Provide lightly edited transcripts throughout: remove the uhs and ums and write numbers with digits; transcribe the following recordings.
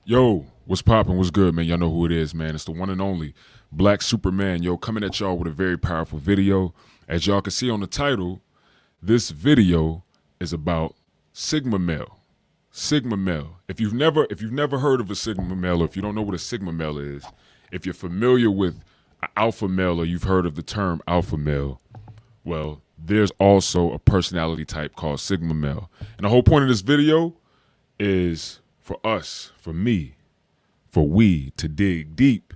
Yo, what's poppin'? What's good, man? Y'all know who it is, man. It's the one and only Black Superman, yo, coming at y'all with a very powerful video. As y'all can see on the title, this video is about Sigma male. Sigma male. If you've never heard of a Sigma male, or if you don't know what a Sigma male is, if you're familiar with an alpha male or you've heard of the term alpha male, well, there's also a personality type called Sigma male. And the whole point of this video is for us, for me, for we to dig deep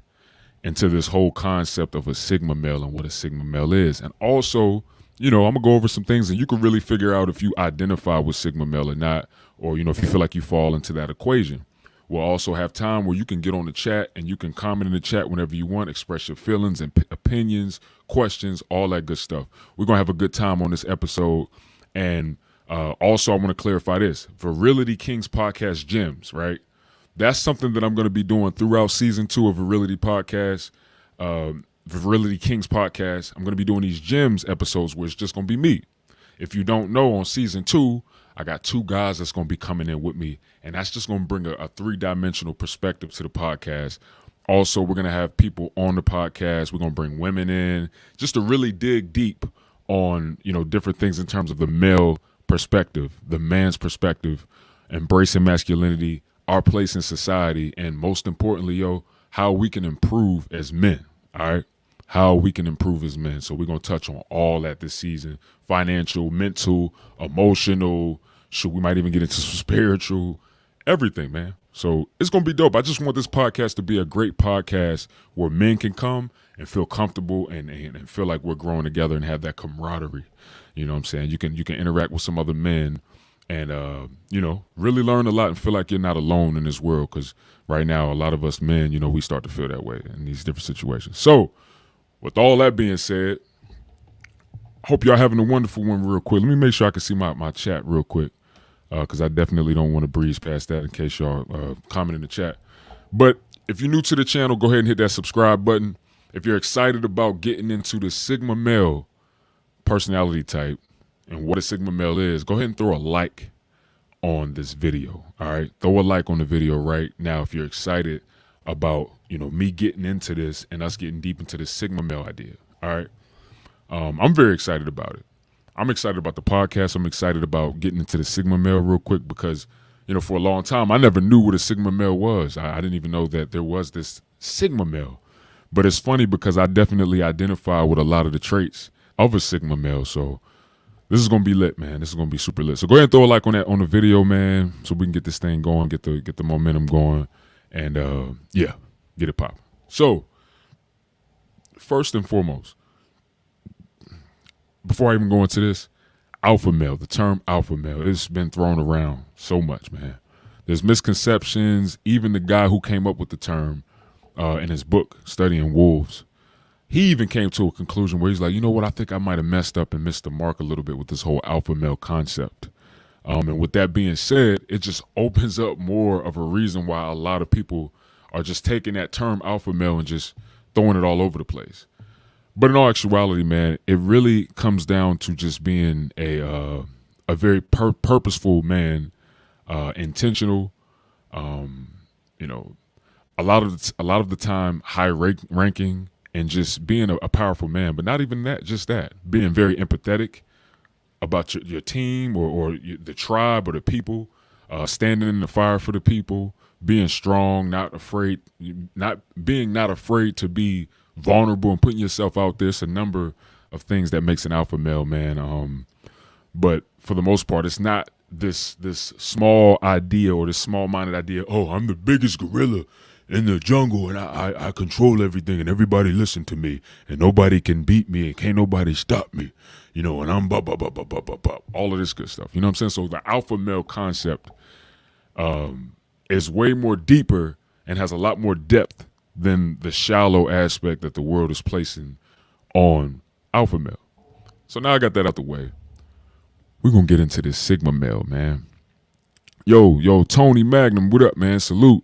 into this whole concept of a Sigma male and what a Sigma male is. And also, I'm gonna go over some things and you can really figure out if you identify with Sigma male or not, or, if you feel like you fall into that equation. We'll also have time where you can get on the chat and you can comment in the chat whenever you want, express your feelings and opinions, questions, all that good stuff. We're going to have a good time on this episode. And also, I want to clarify this. Virility Kings Podcast Gems, right? That's something that I'm going to be doing throughout season 2 of Virility Podcast, Virility Kings Podcast. I'm going to be doing these gems episodes where it's just going to be me. If you don't know, on season 2, I got 2 guys that's going to be coming in with me, and that's just going to bring a 3-dimensional perspective to the podcast. Also, we're going to have people on the podcast. We're going to bring women in just to really dig deep on, different things in terms of the male perspective, the man's perspective, embracing masculinity, our place in society, and most importantly, how we can improve as men, all right? How we can improve as men. So we're going to touch on all that this season: financial, mental, emotional. We might even get into some spiritual, everything, man. So it's going to be dope. I just want this podcast to be a great podcast where men can come and feel comfortable and feel like we're growing together and have that camaraderie. You know what I'm saying? You can interact with some other men and, really learn a lot and feel like you're not alone in this world. Because right now, a lot of us men, we start to feel that way in these different situations. So with all that being said, I hope y'all having a wonderful one real quick. Let me make sure I can see my chat real quick, because I definitely don't want to breeze past that in case y'all comment in the chat. But if you're new to the channel, go ahead and hit that subscribe button. If you're excited about getting into the Sigma male personality type and what a Sigma male is, go ahead and throw a like on this video. All right, throw a like on the video right now if you're excited about me getting into this and us getting deep into the Sigma male idea. All right, I'm very excited about it. I'm excited about the podcast. I'm excited about getting into the Sigma male real quick because for a long time I never knew what a Sigma male was. I didn't even know that there was this Sigma male. But it's funny because I definitely identify with a lot of the traits of a Sigma male. So this is gonna be lit, man. This is gonna be super lit. So go ahead and throw a like on the video, man, so we can get this thing going, get the momentum going, and get it popping. So first and foremost, before I even go into this, alpha male, the term alpha male, it's been thrown around so much, man. There's misconceptions. Even the guy who came up with the term in his book, Studying Wolves, he even came to a conclusion where he's like, you know what, I think I might have messed up and missed the mark a little bit with this whole alpha male concept. And with that being said, it just opens up more of a reason why a lot of people are just taking that term alpha male and just throwing it all over the place. But in all actuality, man, it really comes down to just being a very purposeful man, intentional. A lot of the time, high ranking, and just being a powerful man. But not even that, just that, being very empathetic about your team or the tribe or the people, standing in the fire for the people, being strong, not afraid to be vulnerable and putting yourself out there. It's a number of things that makes an alpha male, man. But for the most part, it's not this small idea or this small-minded idea. Oh, I'm the biggest gorilla in the jungle and I control everything and everybody listen to me and nobody can beat me and can't nobody stop me, and I'm all of this good stuff. You know what I'm saying? So the alpha male concept is way more deeper and has a lot more depth than the shallow aspect that the world is placing on alpha male. So now I got that out the way. We're going to get into this Sigma male, man. Yo, Tony Magnum, what up, man? Salute.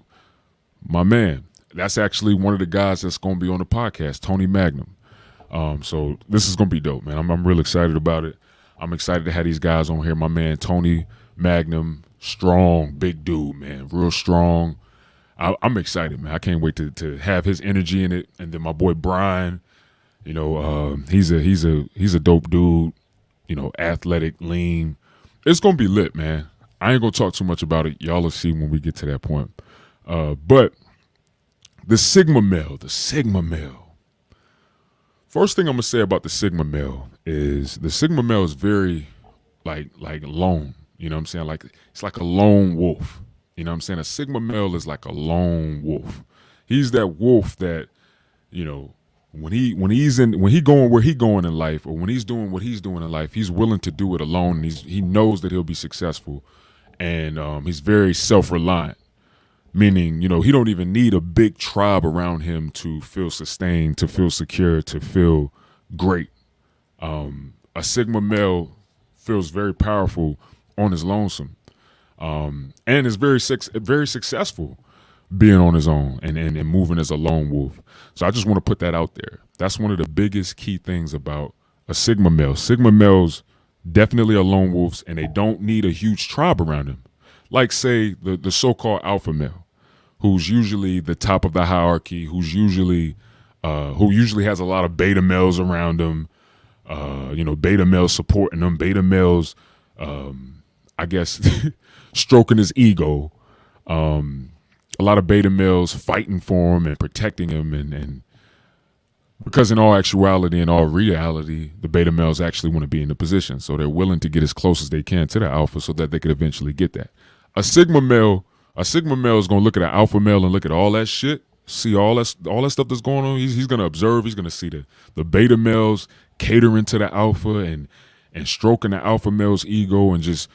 My man. That's actually one of the guys that's going to be on the podcast, Tony Magnum. So this is going to be dope, man. I'm real excited about it. I'm excited to have these guys on here. My man, Tony Magnum, strong, big dude, man. Real strong. I'm excited, man. I can't wait to have his energy in it. And then my boy Brian, he's a dope dude. Athletic, lean. It's gonna be lit, man. I ain't gonna talk too much about it. Y'all will see when we get to that point. But the Sigma male. First thing I'm gonna say about the Sigma male is the Sigma male is very like lone. You know what I'm saying? Like it's like a lone wolf. You know what I'm saying? A Sigma male is like a lone wolf. He's that wolf that, when he going where he going in life, or when he's doing what he's doing in life, he's willing to do it alone. And he knows that he'll be successful, and he's very self-reliant. Meaning, he don't even need a big tribe around him to feel sustained, to feel secure, to feel great. A Sigma male feels very powerful on his lonesome, and is very successful being on his own and moving as a lone wolf. So I just want to put that out there. That's one of the biggest key things about a Sigma male. Sigma males definitely are lone wolves, and they don't need a huge tribe around them. Like, say, the so-called alpha male, who's usually the top of the hierarchy, who usually has a lot of beta males around him, beta males supporting them, beta males, I guess, stroking his ego, a lot of beta males fighting for him and protecting him, and because in all actuality and all reality, the beta males actually want to be in the position, so they're willing to get as close as they can to the alpha so that they could eventually get that. A Sigma male is gonna look at an alpha male and look at all that shit, see all that stuff that's going on. He's gonna observe. He's gonna see the beta males catering to the alpha and stroking the alpha male's ego and just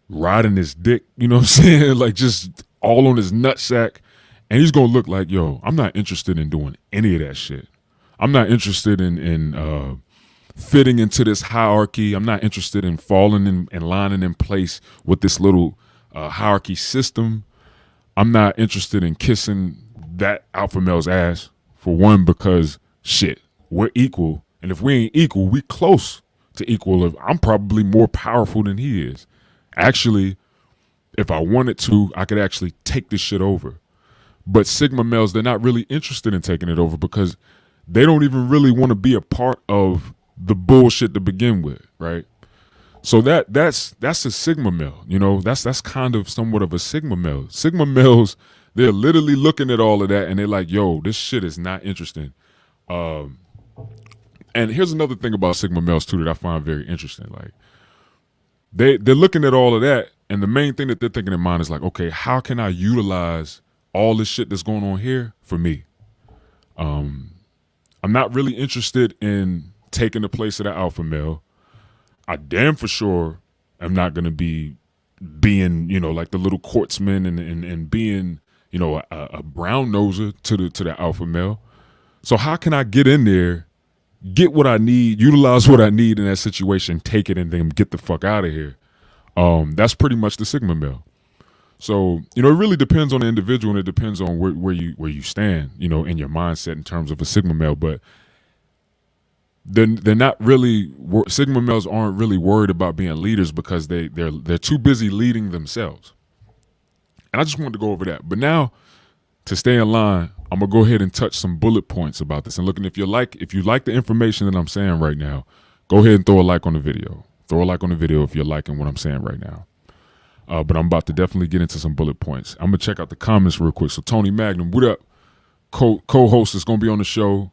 riding his dick. You know what I'm saying? Like just all on his nutsack, and he's gonna look like, yo, I'm not interested in doing any of that shit. I'm not interested in fitting into this hierarchy. I'm not interested in falling in and lining in place with this little hierarchy system. I'm not interested in kissing that alpha male's ass, for one, because shit, we're equal, and if we ain't equal, we close to equal. I'm probably more powerful than he is. Actually, if I wanted to, I could actually take this shit over. But Sigma males, they're not really interested in taking it over because they don't even really want to be a part of the bullshit to begin with, right? So that's a Sigma male, that's kind of somewhat of a Sigma male. Sigma males, they're literally looking at all of that and they're like, yo, this shit is not interesting. And here's another thing about Sigma males too that I find very interesting. Like they're looking at all of that, and the main thing that they're thinking in mind is like, okay, how can I utilize all this shit that's going on here for me? I'm not really interested in taking the place of the alpha male. I damn for sure am not going to be being, like the little courtsman and being, a brown noser to the alpha male. So how can I get in there, get what I need, utilize what I need in that situation, take it, and then get the fuck out of here? That's pretty much the Sigma male. So, it really depends on the individual, and it depends on where you stand, in your mindset in terms of a Sigma male. But they're not really, Sigma males aren't really worried about being leaders because they're too busy leading themselves. And I just wanted to go over that. But now, to stay in line, I'm gonna go ahead and touch some bullet points about this. And looking, if you like the information that I'm saying right now, go ahead and throw a like on the video. Throw a like on the video if you're liking what I'm saying right now. But I'm about to definitely get into some bullet points. I'm gonna check out the comments real quick. So Tony Magnum, what up? Co-host is gonna be on the show.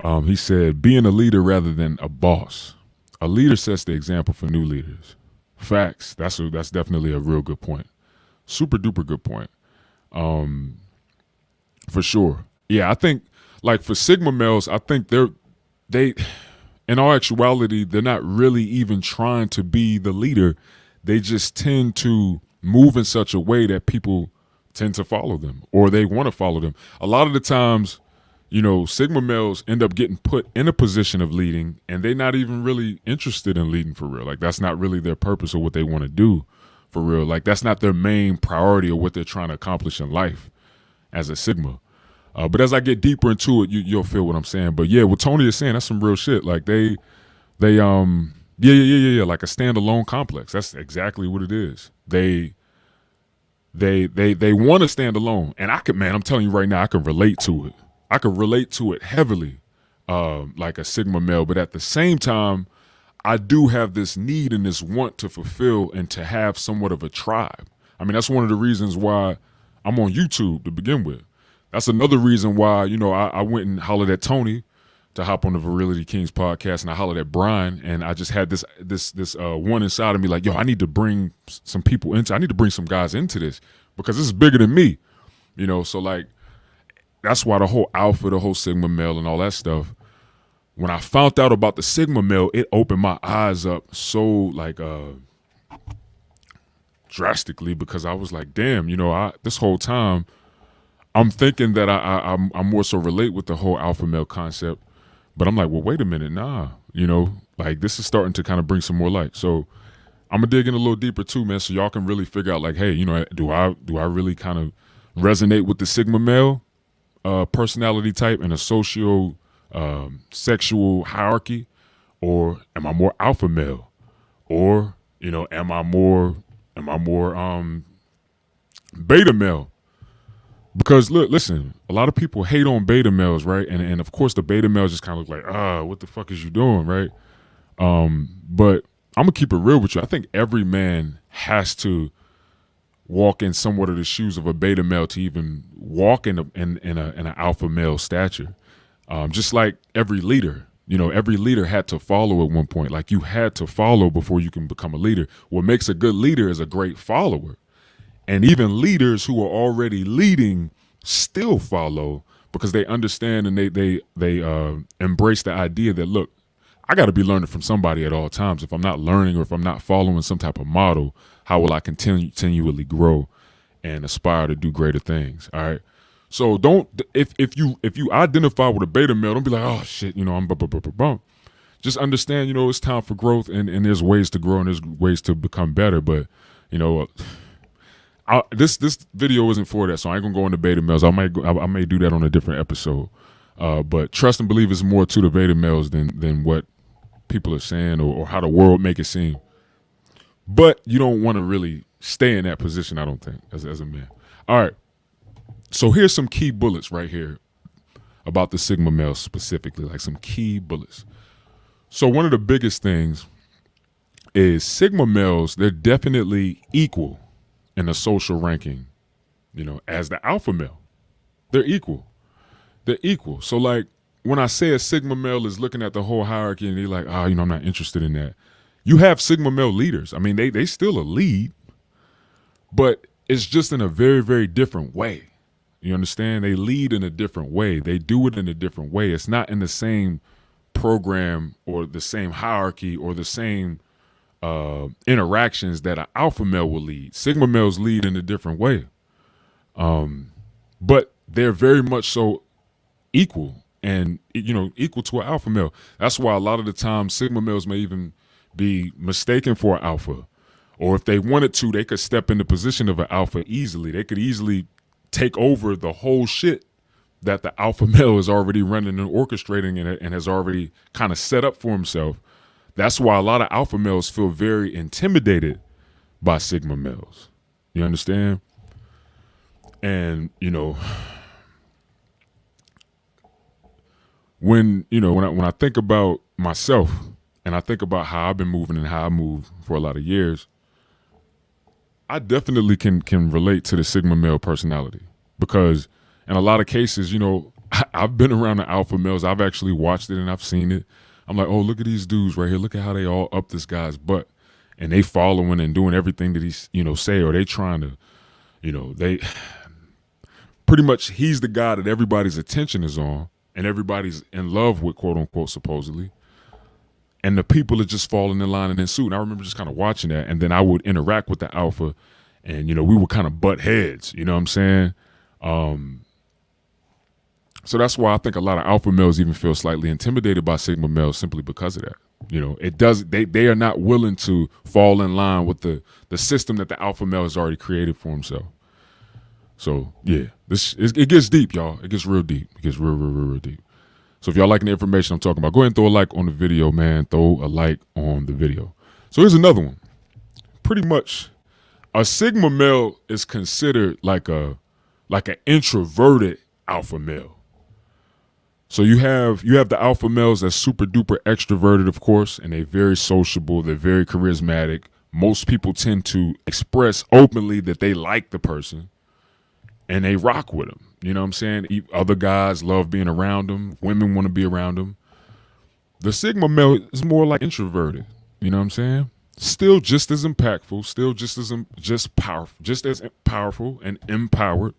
He said, being a leader rather than a boss. A leader sets the example for new leaders. Facts. That's definitely a real good point. Super duper good point. For sure. Yeah, I think like for Sigma males, I think they in all actuality, they're not really even trying to be the leader. They just tend to move in such a way that people tend to follow them, or they want to follow them. A lot of the times, Sigma males end up getting put in a position of leading, and they're not even really interested in leading for real. Like that's not really their purpose or what they want to do for real. Like that's not their main priority or what they're trying to accomplish in life as a Sigma. But as I get deeper into it, you'll feel what I'm saying. But yeah, what Tony is saying, that's some real shit. Like they like a standalone complex. That's exactly what it is. They they want to stand alone, and I'm telling you right now, I can relate to it. I can relate to it heavily, like a Sigma male. But at the same time, I do have this need and this want to fulfill and to have somewhat of a tribe. I mean, that's one of the reasons why I'm on YouTube to begin with. That's another reason why, I went and hollered at Tony to hop on the Virility Kings podcast, and I hollered at Brian, and I just had this one inside of me like, yo, I need to bring some people into, I need to bring some guys into this because this is bigger than me, so like, that's why the whole alpha, the whole Sigma male and all that stuff, when I found out about the Sigma male, it opened my eyes up so like drastically, because I was like, damn, this whole time I'm thinking that I'm more so relate with the whole alpha male concept, but I'm like, well, wait a minute, nah, like this is starting to kind of bring some more light. So I'm gonna dig in a little deeper too, man, so y'all can really figure out like, hey, do I really kind of resonate with the Sigma male personality type and a socio sexual hierarchy, or am I more alpha male, or am I more beta male? Because listen, a lot of people hate on beta males, right? And of course the beta males just kind of look like, what the fuck is you doing, right? But I'm gonna keep it real with you. I think every man has to walk in somewhat of the shoes of a beta male to even walk in an alpha male stature. Just like every leader, every leader had to follow at one point. Like you had to follow before you can become a leader. What makes a good leader is a great follower. And even leaders who are already leading still follow because they understand and they embrace the idea that, look, I got to be learning from somebody at all times. If I'm not learning or if I'm not following some type of model, how will I continually grow and aspire to do greater things? All right. So if you identify with a beta male, don't be like, oh shit, I'm bum. Just understand, it's time for growth and there's ways to grow and there's ways to become better. But this video isn't for that, so I ain't gonna go into beta males. I may do that on a different episode. But trust and believe it's more to the beta males than what people are saying or how the world make it seem. But you don't want to really stay in that position, I don't think, as a man. All right. So here's some key bullets right here about the Sigma male specifically, like some key bullets. So one of the biggest things is Sigma males, they're definitely equal in the social ranking, as the alpha male. They're equal. They're equal. So like when I say a Sigma male is looking at the whole hierarchy and they're like, I'm not interested in that. You have Sigma male leaders. I mean, they still a lead, but it's just in a very, very different way. You understand? They lead in a different way. They do it in a different way. It's not in the same program or the same hierarchy or the same interactions that an alpha male will lead. Sigma males lead in a different way. But they're very much so equal and, equal to an alpha male. That's why a lot of the time Sigma males may even be mistaken for an alpha. Or if they wanted to, they could step in the position of an alpha easily. They could easily take over the whole shit that the alpha male is already running and orchestrating and has already kind of set up for himself. That's why a lot of alpha males feel very intimidated by Sigma males. You understand? And, when I think about myself and I think about how I've been moving and how I move for a lot of years, I definitely can relate to the Sigma male personality because in a lot of cases, I've been around the alpha males. I've actually watched it and I've seen it. I'm like, oh, look at these dudes right here. Look at how they all up this guy's butt and they following and doing everything that he's, say, or they trying to, they pretty much he's the guy that everybody's attention is on and everybody's in love with, quote unquote, supposedly. And the people are just falling in line and in suit. And I remember just kind of watching that. And then I would interact with the alpha and, we would kind of butt heads, you know what I'm saying? So that's why I think a lot of alpha males even feel slightly intimidated by Sigma males simply because of that. They are not willing to fall in line with the system that the alpha male has already created for himself. So yeah, it gets deep, y'all. It gets real deep. It gets real deep. So if y'all liking the information I'm talking about, go ahead and throw a like on the video, man. Throw a like on the video. So here's another one. Pretty much, A sigma male is considered like an introverted alpha male. So you have the alpha males that's super duper extroverted, of course, and they're very sociable, they're very charismatic. Most people tend to express openly that they like the person and they rock with them. You know what I'm saying? Other guys love being around them. Women want to be around them. The sigma male is more like introverted. You know what I'm saying? Still just as impactful, still just as powerful and empowered,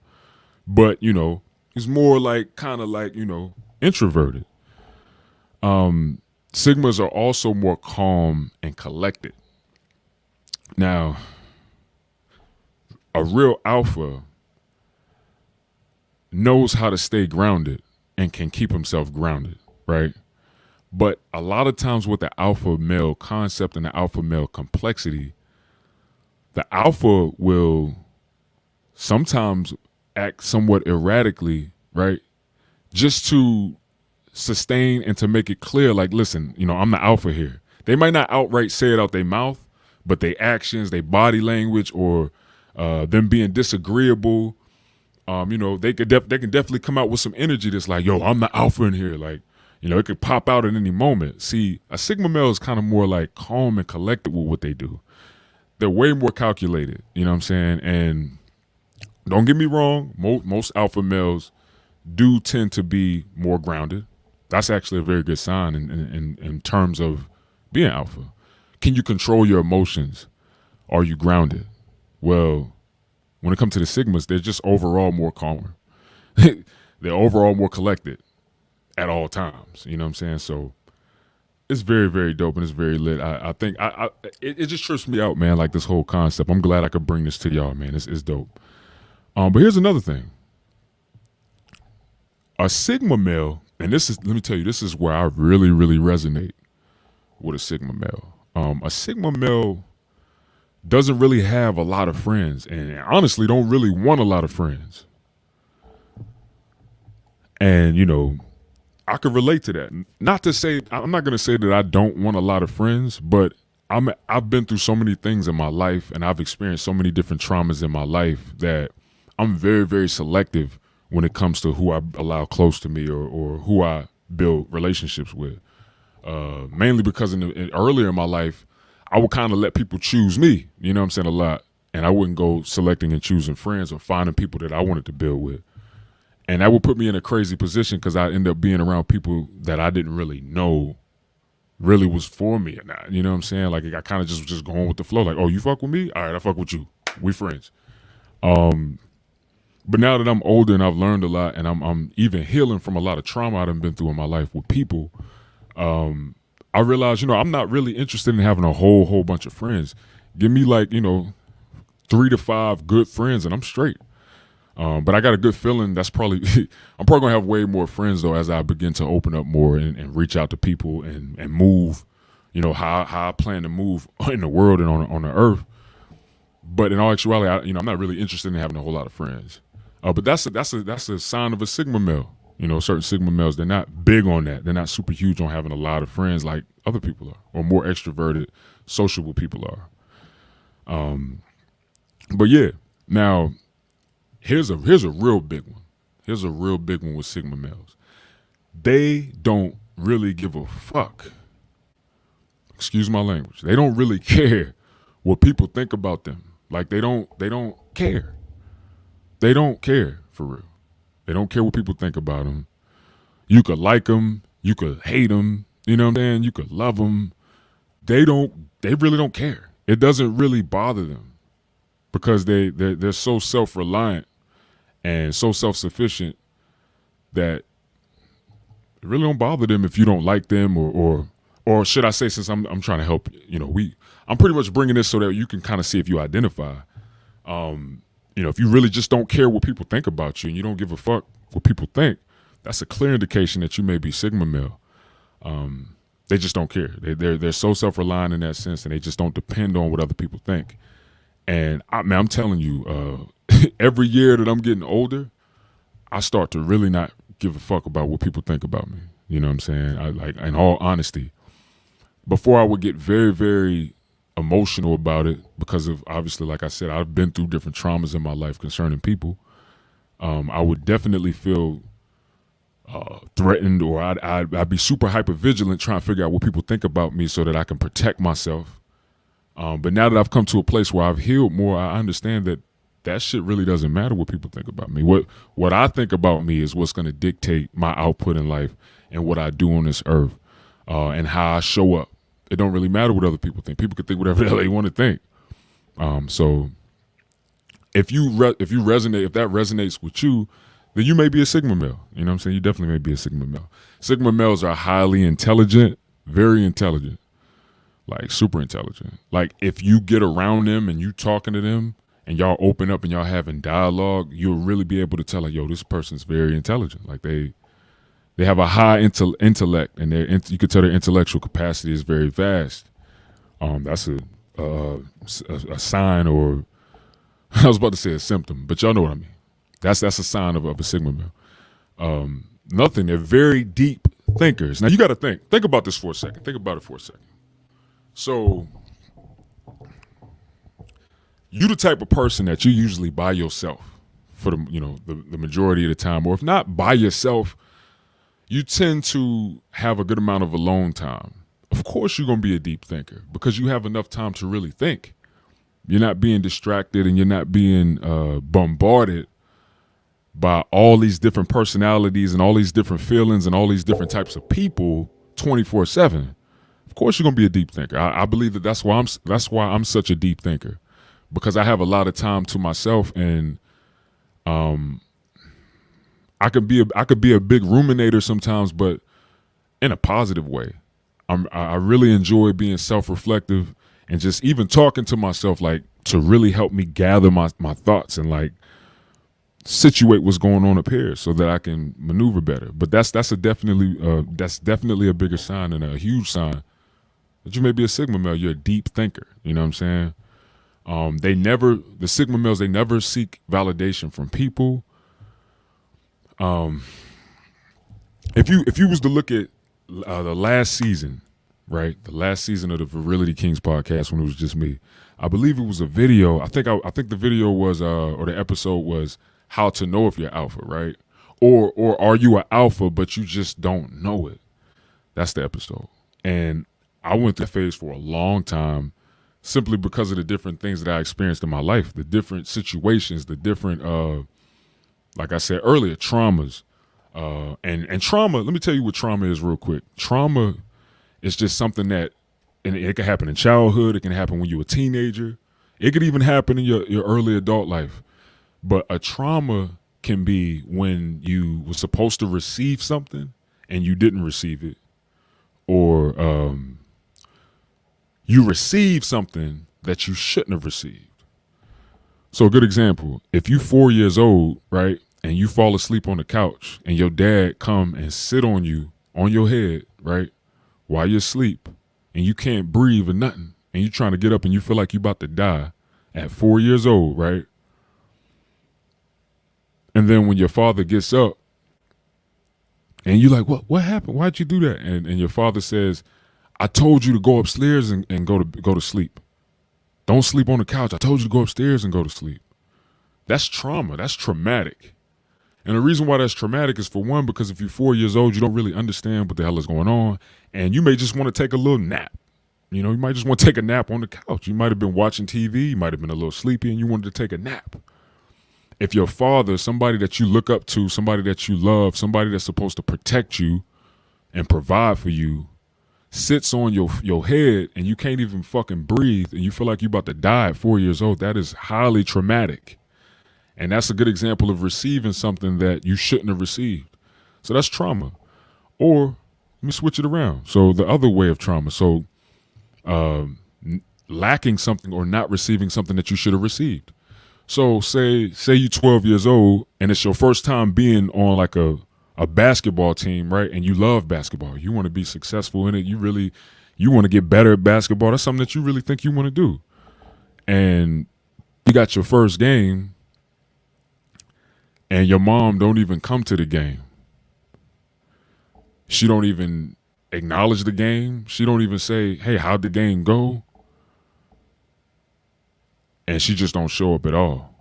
but he's more like kind of like introverted. Sigmas are also more calm and collected. Now, a real alpha knows how to stay grounded and can keep himself grounded, right? But a lot of times with the alpha male concept and the alpha male complexity, the alpha will sometimes act somewhat erratically, right? Just to sustain and to make it clear, like, listen, I'm the alpha here. They might not outright say it out their mouth, but their actions, their body language, or them being disagreeable, they can definitely come out with some energy that's like, yo, I'm the alpha in here. Like, it could pop out at any moment. See, a sigma male is kind of more like calm and collected with what they do. They're way more calculated, you know what I'm saying? And don't get me wrong, most alpha males do tend to be more grounded. That's actually a very good sign in terms of being alpha. Can you control your emotions? Are you grounded? Well, when it comes to the sigmas, they're just overall more calmer. They're overall more collected at all times. You know what I'm saying? So it's very, very dope and it's very lit. I think it just trips me out, man, like this whole concept. I'm glad I could bring this to y'all, man. It's dope. But here's another thing. A sigma male, and let me tell you, this is where I really, really resonate with a sigma male. A sigma male doesn't really have a lot of friends and honestly don't really want a lot of friends. And, I could relate to that. I'm not going to say that I don't want a lot of friends, but I've been through so many things in my life and I've experienced so many different traumas in my life that I'm very, very selective when it comes to who I allow close to me or who I build relationships with. Mainly because earlier in my life, I would kind of let people choose me, you know what I'm saying, a lot. And I wouldn't go selecting and choosing friends or finding people that I wanted to build with. And that would put me in a crazy position because I end up being around people that I didn't really know really was for me or not. You know what I'm saying? Like I kind of just was just going with the flow. Like, oh, you fuck with me? All right, I fuck with you. We friends. But now that I'm older and I've learned a lot and I'm even healing from a lot of trauma I've been through in my life with people, I realized, I'm not really interested in having a whole bunch of friends. Give me 3 to 5 good friends and I'm straight. But I got a good feeling I'm probably gonna have way more friends though as I begin to open up more and reach out to people and move, how I plan to move in the world and on the earth. But in all actuality, I'm not really interested in having a whole lot of friends. But that's a sign of a sigma male. Certain sigma males, they're not big on that. They're not super huge on having a lot of friends like other people are, or more extroverted, sociable people are. But yeah, now here's a real big one. Here's a real big one with sigma males. They don't really give a fuck. Excuse my language. They don't really care what people think about them. Like they don't care. They don't care for real. They don't care what people think about them. You could like them. You could hate them. You know what I'm saying? You could love them. They really don't care. It doesn't really bother them because they're so self-reliant and so self-sufficient that it really don't bother them if you don't like them or should I say, since I'm trying to help, I'm pretty much bringing this so that you can kind of see if you identify. If you really just don't care what people think about you and you don't give a fuck what people think, that's a clear indication that you may be sigma male. They just don't care. They're so self-reliant in that sense, and they just don't depend on what other people think. And I'm telling you, every year that I'm getting older, I start to really not give a fuck about what people think about me. You know what I'm saying? In all honesty, before I would get very, very emotional about it because of, obviously, like I said, I've been through different traumas in my life concerning people. I would definitely feel threatened, or I'd be super hyper vigilant trying to figure out what people think about me so that I can protect myself. But now that I've come to a place where I've healed more, I understand that that shit really doesn't matter what people think about me. What I think about me is what's going to dictate my output in life and what I do on this earth, and how I show up. It don't really matter what other people think. People can think whatever the hell they want to think. So if that resonates with you, then you may be a Sigma male. You know what I'm saying? You definitely may be a Sigma male. Sigma males are highly intelligent, very intelligent, like super intelligent. Like if you get around them and you talking to them and y'all open up and y'all having dialogue, you'll really be able to tell, like, yo, this person's very intelligent. Like they have a high intellect, and you could tell their intellectual capacity is very vast. That's a sign, or I was about to say a symptom, but y'all know what I mean. That's a sign of a Sigma male. Nothing. They're very deep thinkers. Now you got to think about this for a second. Think about it for a second. So you the type of person that you usually by yourself for the majority of the time, or if not by yourself, you tend to have a good amount of alone time. Of course you're going to be a deep thinker because you have enough time to really think. You're not being distracted and you're not being bombarded by all these different personalities and all these different feelings and all these different types of people 24/7. Of course you're going to be a deep thinker. I believe that's why I'm such a deep thinker, because I have a lot of time to myself, and I could be a big ruminator sometimes, but in a positive way. I really enjoy being self-reflective and just even talking to myself, like, to really help me gather my thoughts and like situate what's going on up here so that I can maneuver better. But that's definitely a bigger sign and a huge sign that you may be a Sigma male. You're a deep thinker. You know what I'm saying? The Sigma males, they never seek validation from people. If you was to look at the last season, right? The last season of the Virility Kings podcast, when it was just me, I believe it was a video. I think the video was or the episode was how to know if you're alpha, right? Or are you an alpha but you just don't know it? That's the episode. And I went through that phase for a long time, simply because of the different things that I experienced in my life, the different situations, the different like I said earlier, traumas. And trauma, let me tell you what trauma is real quick. Trauma is just something that, and it can happen in childhood, it can happen when you're a teenager, it could even happen in your early adult life. But a trauma can be when you were supposed to receive something and you didn't receive it, or you received something that you shouldn't have received. So a good example, if you're 4 years old, right, and you fall asleep on the couch and your dad come and sit on you, on your head, right, while you're asleep, and you can't breathe or nothing, and you're trying to get up and you feel like you're about to die at 4 years old, right? And then when your father gets up and you're like, what happened? Why'd you do that? And your father says, I told you to go upstairs and go to sleep. Don't sleep on the couch. I told you to go upstairs and go to sleep. That's trauma. That's traumatic. And the reason why that's traumatic is, for one, because if you're 4 years old, you don't really understand what the hell is going on. And you may just want to take a little nap. You know, you might just want to take a nap on the couch. You might have been watching TV. You might have been a little sleepy and you wanted to take a nap. If your father, somebody that you look up to, somebody that you love, somebody that's supposed to protect you and provide for you, sits on your head and you can't even fucking breathe and you feel like you're about to die at 4 years old, that is highly traumatic. And that's a good example of receiving something that you shouldn't have received. So that's trauma. Or let me switch it around. So the other way of trauma. So lacking something or not receiving something that you should have received. So say you're 12 years old and it's your first time being on like a basketball team, right? And you love basketball. You want to be successful in it. You want to get better at basketball. That's something that you really think you want to do. And you got your first game and your mom don't even come to the game. She don't even acknowledge the game. She don't even say, hey, how'd the game go? and she just don't show up at all.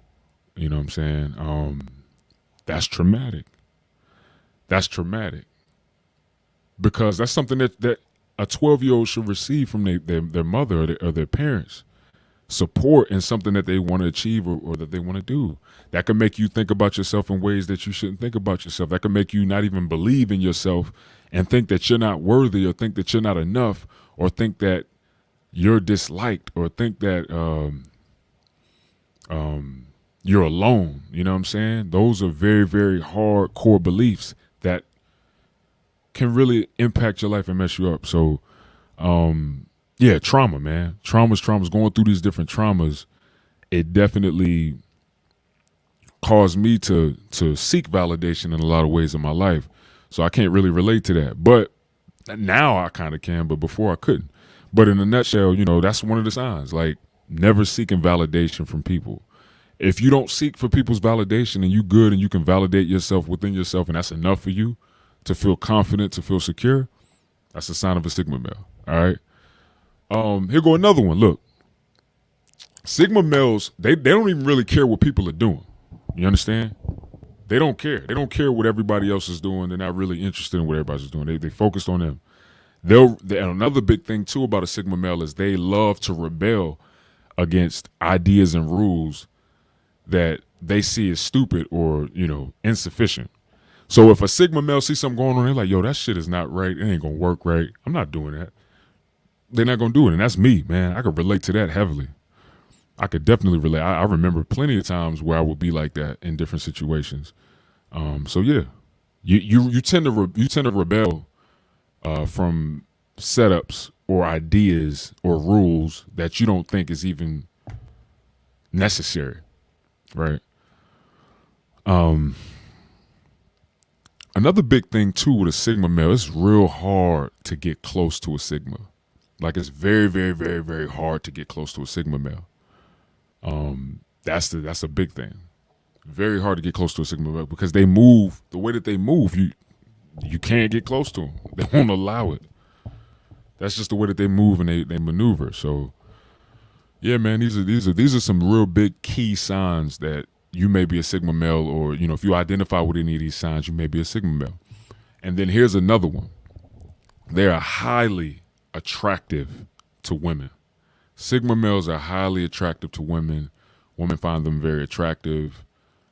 You know what I'm saying? That's traumatic. That's traumatic because that's something that a 12-year-old should receive from their mother or their parents. Support in something that they want to achieve or that they want to do. That can make you think about yourself in ways that you shouldn't think about yourself. That can make you not even believe in yourself and think that you're not worthy or think that you're not enough or think that you're disliked or think that you're alone. You know what I'm saying? Those are very, very hard core beliefs that can really impact your life and mess you up. So, yeah, trauma, man. Traumas, going through these different traumas, it definitely caused me to seek validation in a lot of ways in my life. So I can't really relate to that. But now I kind of can, but before I couldn't. But in a nutshell, you know, that's one of the signs, like never seeking validation from people. If you don't seek for people's validation and you good and you can validate yourself within yourself and that's enough for you to feel confident, to feel secure, that's a sign of a Sigma male, all right? Here go another one. Look, Sigma males, they don't even really care what people are doing. You understand? They don't care. They don't care what everybody else is doing. They're not really interested in what everybody's doing. They focused on them. And another big thing too about a Sigma male is they love to rebel against ideas and rules that they see as stupid or, you know, insufficient. So if a Sigma male sees something going on, they're like, yo, that shit is not right. It ain't gonna work right. I'm not doing that. They're not gonna do it. And that's me, man. I could relate to that heavily. I could definitely relate. I remember plenty of times where I would be like that in different situations. So yeah, you tend to rebel from setups or ideas or rules that you don't think is even necessary, right? Another big thing too with a Sigma male, it's real hard to get close to a Sigma. Like it's very, very, very, very hard to get close to a Sigma male. That's a big thing. Very hard to get close to a Sigma male because they move the way that they move. You can't get close to them. They won't allow it. That's just the way that they move and they maneuver. So, yeah, man, these are some real big key signs that you may be a Sigma male, or you know, if you identify with any of these signs, you may be a Sigma male. And then here's another one. They are highly attractive to women. Sigma males are highly attractive to women. Women find them very attractive.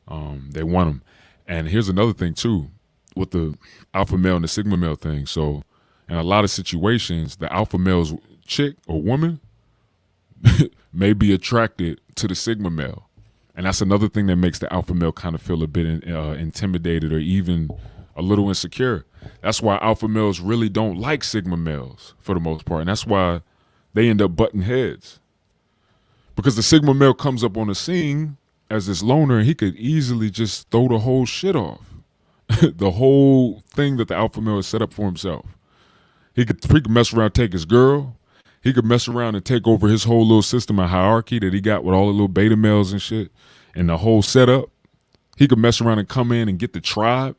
They want them. And here's another thing too, with the alpha male and the Sigma male thing. So in a lot of situations, the alpha male's chick or woman may be attracted to the Sigma male. And that's another thing that makes the alpha male kind of feel a bit intimidated or even a little insecure. That's why alpha males really don't like Sigma males for the most part. And that's why they end up butting heads. Because the Sigma male comes up on the scene as this loner and he could easily just throw the whole shit off. The whole thing that the alpha male has set up for himself. He could mess around, take his girl. He could mess around and take over his whole little system of hierarchy that he got with all the little beta males and shit and the whole setup. He could mess around and come in and get the tribe.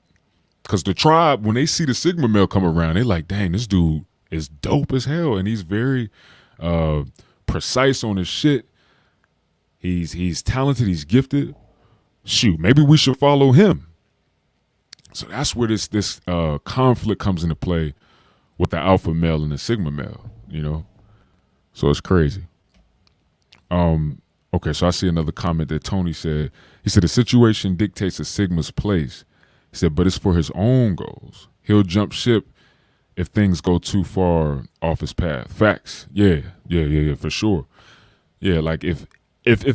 Because the tribe, when they see the Sigma male come around, they like, dang, this dude is dope as hell. And he's very precise on his shit. He's talented. He's gifted. Shoot, maybe we should follow him. So that's where this conflict comes into play with the alpha male and the Sigma male, you know? So it's crazy. Okay, so I see another comment that Tony said. He said, the situation dictates a Sigma's place. He said, but it's for his own goals. He'll jump ship if things go too far off his path. Facts. Yeah, for sure. Yeah, like if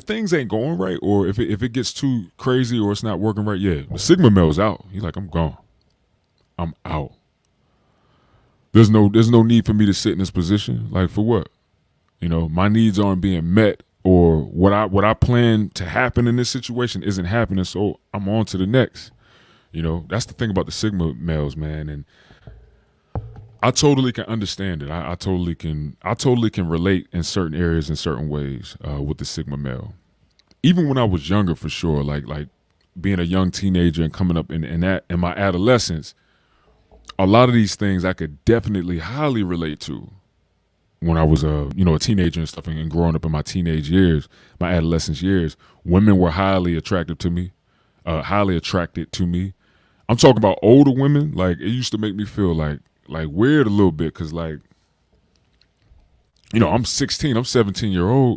things ain't going right or if it gets too crazy or it's not working right, yeah, the Sigma male's out. He's like, I'm gone. I'm out. There's no need for me to sit in this position. Like for what? You know, my needs aren't being met or what I plan to happen in this situation isn't happening, so I'm on to the next. You know, that's the thing about the Sigma males, man. And I totally can understand it. I totally can relate in certain areas in certain ways with the Sigma male. Even when I was younger, for sure, like being a young teenager and coming up in my adolescence, a lot of these things I could definitely highly relate to when I was a teenager and stuff, and growing up in my teenage years, my adolescence years, women were highly attracted to me. I'm talking about older women. Like, it used to make me feel like weird a little bit, because like, I'm 16, I'm 17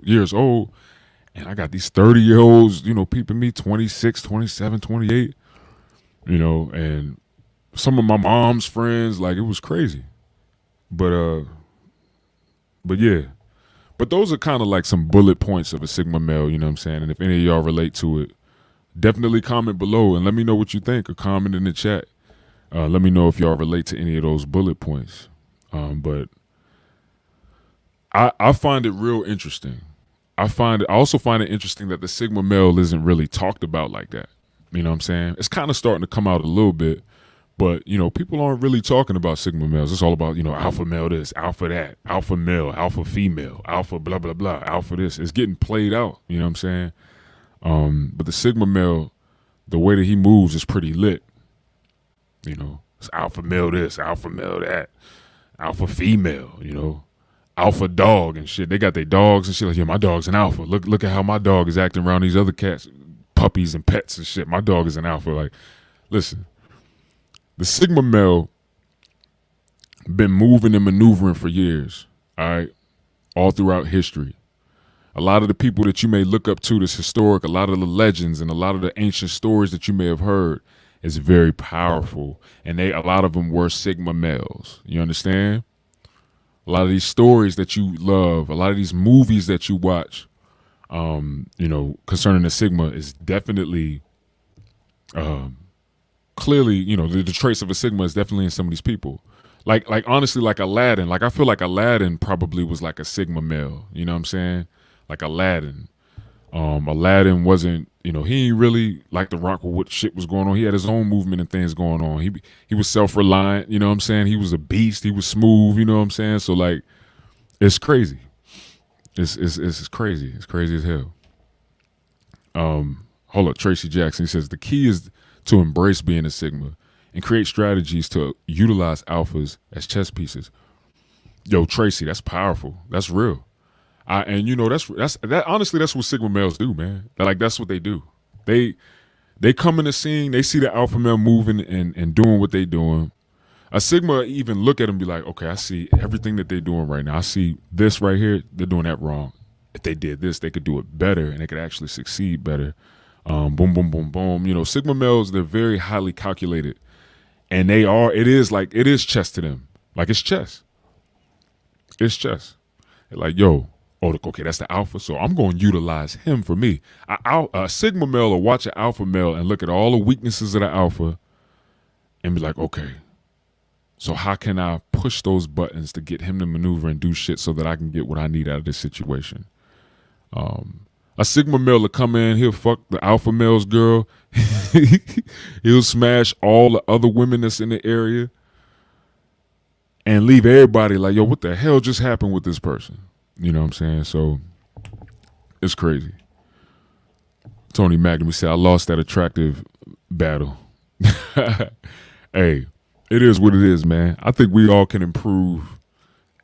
years old, and I got these 30-year-olds, peeping me, 26, 27, 28, and some of my mom's friends, like, it was crazy. But yeah. But those are kind of like some bullet points of a Sigma male, you know what I'm saying? And if any of y'all relate to it, definitely comment below and let me know what you think, or comment in the chat. Let me know if y'all relate to any of those bullet points. But I find it real interesting. I also find it interesting that the Sigma male isn't really talked about like that. You know what I'm saying? It's kind of starting to come out a little bit, but people aren't really talking about Sigma males. It's all about, alpha male this, alpha that, alpha male, alpha female, alpha blah blah blah, alpha this. It's getting played out, you know what I'm saying? But the Sigma male, the way that he moves is pretty lit. It's alpha male this, alpha male that, alpha female, alpha dog and shit. They got their dogs and shit. Like, yeah, my dog's an alpha. Look at how my dog is acting around these other cats, puppies and pets and shit. My dog is an alpha. Like, listen, the Sigma male been moving and maneuvering for years, all right, all throughout history. A lot of the people that you may look up to that's historic, a lot of the legends and a lot of the ancient stories that you may have heard is very powerful. And a lot of them were Sigma males. You understand? A lot of these stories that you love, a lot of these movies that you watch, concerning the Sigma is definitely, clearly, the trace of a Sigma is definitely in some of these people. Like honestly, like Aladdin. Like, I feel like Aladdin probably was like a Sigma male. You know what I'm saying? Like Aladdin. Aladdin wasn't, he ain't really like the rock with what shit was going on. He had his own movement and things going on. He was self-reliant, you know what I'm saying? He was a beast. He was smooth, you know what I'm saying? So like, it's crazy. It's crazy. It's crazy as hell. Hold up, Tracy Jackson. He says the key is to embrace being a Sigma and create strategies to utilize alphas as chess pieces. Yo, Tracy, that's powerful. That's real. Honestly, that's what Sigma males do, man. Like, that's what they do. They come in the scene, they see the alpha male moving and doing what they doing. A Sigma even look at them and be like, okay, I see everything that they're doing right now. I see this right here, they're doing that wrong. If they did this, they could do it better and they could actually succeed better. Boom, boom, boom, boom. Sigma males, they're very highly calculated. And it is chess to them. Like, it's chess. It's chess. They're like, yo, okay, that's the alpha, so I'm going to utilize him for me. A Sigma male will watch an alpha male and look at all the weaknesses of the alpha and be like, okay, so how can I push those buttons to get him to maneuver and do shit so that I can get what I need out of this situation? A Sigma male will come in, he'll fuck the alpha male's girl. He'll smash all the other women that's in the area and leave everybody like, yo, what the hell just happened with this person? You know what I'm saying? So it's crazy. Tony Magnum said, I lost that attractive battle. Hey, it is what it is, man. I think we all can improve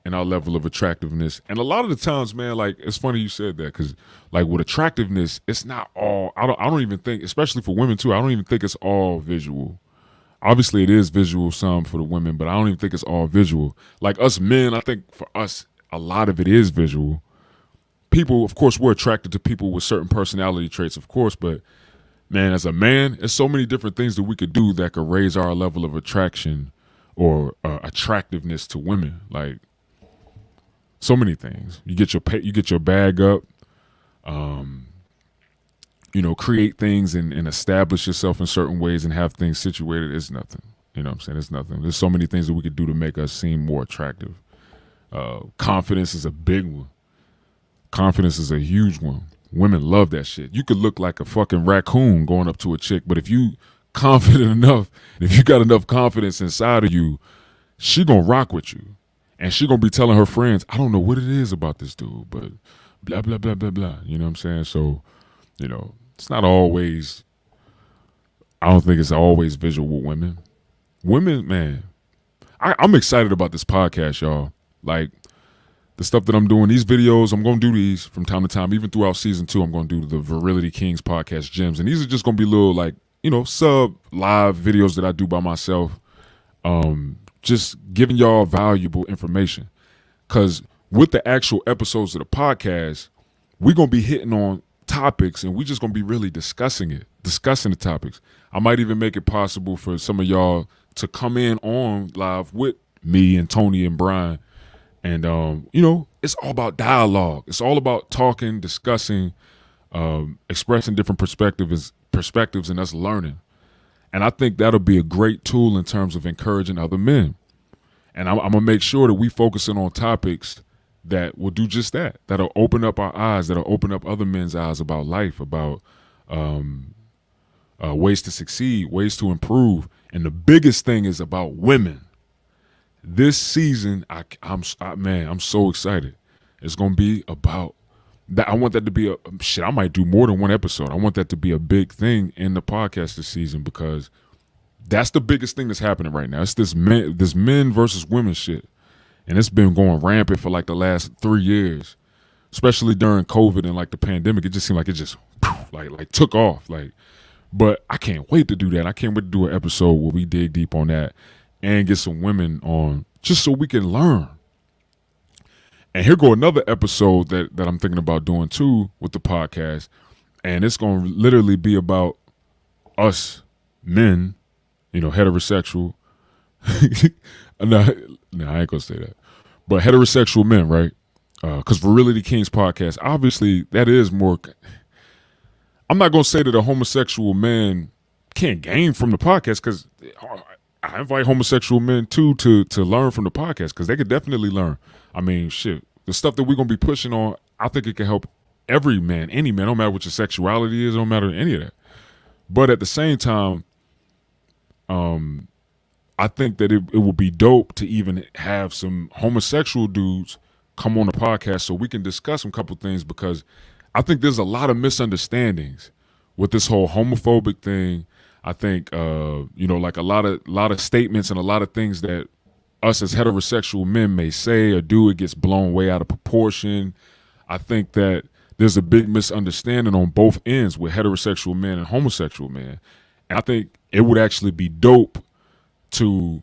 in our level of attractiveness. And a lot of the times, man, like, it's funny you said that, because like with attractiveness, it's not all, I don't even think, especially for women too, I don't even think it's all visual. Obviously it is visual some for the women, but I don't even think it's all visual. Like us men, I think for us, a lot of it is visual. People, of course, we're attracted to people with certain personality traits, of course, but man, as a man, there's so many different things that we could do that could raise our level of attraction or attractiveness to women. Like, so many things. You get your bag up, create things and establish yourself in certain ways and have things situated. It's nothing. You know what I'm saying? It's nothing. There's so many things that we could do to make us seem more attractive. Confidence is a big one. Confidence is a huge one. Women love that shit. You could look like a fucking raccoon going up to a chick, but if you confident enough, if you got enough confidence inside of you, she gonna rock with you. And she gonna be telling her friends, I don't know what it is about this dude, but blah, blah, blah, blah, blah. You know what I'm saying? So, it's not always, I don't think it's always visual with women. Women, man, I'm excited about this podcast, y'all. Like, the stuff that I'm doing, these videos, I'm going to do these from time to time. Even throughout season 2, I'm going to do the Virility Kings podcast gems. And these are just going to be little, like, sub live videos that I do by myself. Just giving y'all valuable information. Because with the actual episodes of the podcast, we're going to be hitting on topics and we're just going to be really discussing the topics. I might even make it possible for some of y'all to come in on live with me and Tony and Brian. And, it's all about dialogue. It's all about talking, discussing, expressing different perspectives and us learning. And I think that'll be a great tool in terms of encouraging other men. And I'm going to make sure that we focusing on topics that will do just that. That'll open up our eyes, that'll open up other men's eyes about life, about ways to succeed, ways to improve. And the biggest thing is about women. This season, I'm so excited. It's going to be about that. I want that to be I might do more than one episode. I want that to be a big thing in the podcast this season because that's the biggest thing that's happening right now. It's this men versus women shit. And it's been going rampant for like the last 3 years, especially during COVID and like the pandemic. It just seemed like it just like took off. But I can't wait to do that. I can't wait to do an episode where we dig deep on that and get some women on just so we can learn. And here go another episode that I'm thinking about doing too with the podcast. And it's going to literally be about us men, heterosexual. No, I ain't going to say that. But heterosexual men, right? Because Virility Kings podcast, obviously that is more. I'm not going to say that a homosexual man can't gain from the podcast because I invite homosexual men too to learn from the podcast because they could definitely learn. I mean, shit, the stuff that we're going to be pushing on, I think it can help every man, any man, no matter what your sexuality is, no matter any of that. But at the same time, I think that it would be dope to even have some homosexual dudes come on the podcast so we can discuss some couple things because I think there's a lot of misunderstandings with this whole homophobic thing. I think, like a lot of statements and a lot of things that us as heterosexual men may say or do, it gets blown way out of proportion. I think that there's a big misunderstanding on both ends with heterosexual men and homosexual men. And I think it would actually be dope to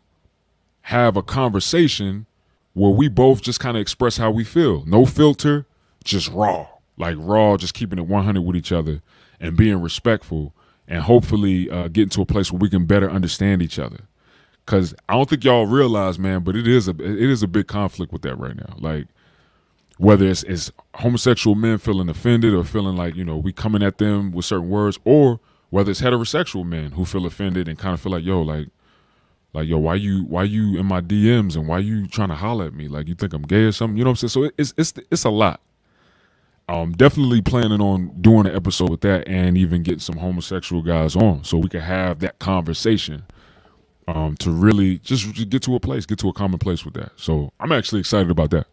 have a conversation where we both just kind of express how we feel. No filter, just raw. Like raw, just keeping it 100 with each other and being respectful and hopefully getting to a place where we can better understand each other. Because I don't think y'all realize, man, but it is a big conflict with that right now. Like whether it's homosexual men feeling offended or feeling like, we coming at them with certain words, or whether it's heterosexual men who feel offended and kind of feel like, yo, why you in my DMs and why you trying to holler at me? Like you think I'm gay or something? You know what I'm saying? So it's a lot. I'm definitely planning on doing an episode with that and even getting some homosexual guys on so we can have that conversation to really just get to a common place with that. So I'm actually excited about that.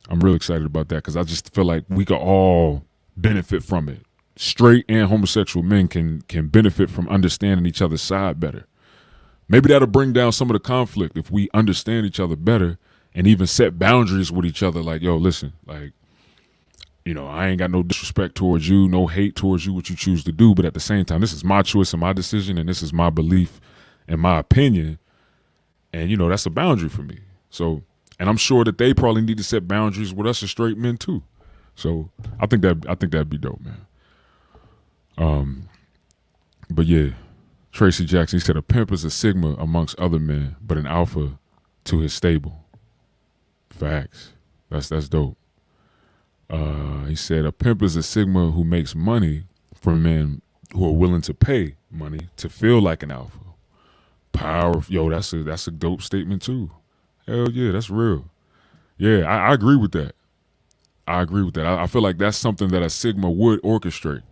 I'm really excited about that because I just feel like we could all benefit from it. Straight and homosexual men can benefit from understanding each other's side better. Maybe that'll bring down some of the conflict if we understand each other better and even set boundaries with each other. Like, yo, listen, like, I ain't got no disrespect towards you, no hate towards you, what you choose to do. But at the same time, this is my choice and my decision, and this is my belief and my opinion. And, that's a boundary for me. So, and I'm sure that they probably need to set boundaries with us as straight men too. So I think that'd be dope, man. But yeah, Tracy Jackson, he said a pimp is a sigma amongst other men, but an alpha to his stable. Facts. That's dope. He said a pimp is a sigma who makes money for men who are willing to pay money to feel like an alpha. Power, yo, that's a dope statement too. Hell yeah, that's real. Yeah, I agree with that. I feel like that's something that a sigma would orchestrate.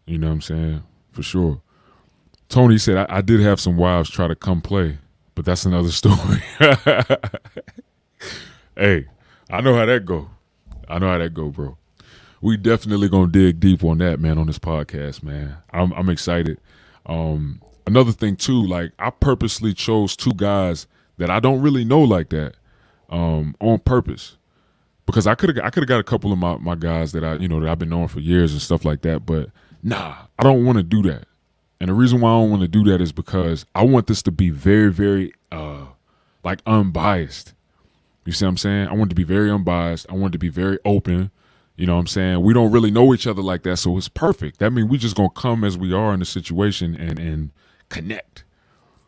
You know what I'm saying? For sure. Tony said, I did have some wives try to come play, but that's another story. Hey, I know how that go. Bro. We definitely gonna dig deep on that, man, on this podcast, man. I'm excited. Another thing too, like I purposely chose two guys that I don't really know like that, on purpose. because I could have got a couple of my guys that that I've been knowing for years and stuff like that. But nah, I don't want to do that. And the reason why I don't want to do that is because I want this to be very, very like unbiased. You see what I'm saying? I want it to be very unbiased. I want it to be very open. You know what I'm saying? We don't really know each other like that, so it's perfect. That means we just gonna come as we are in the situation and connect.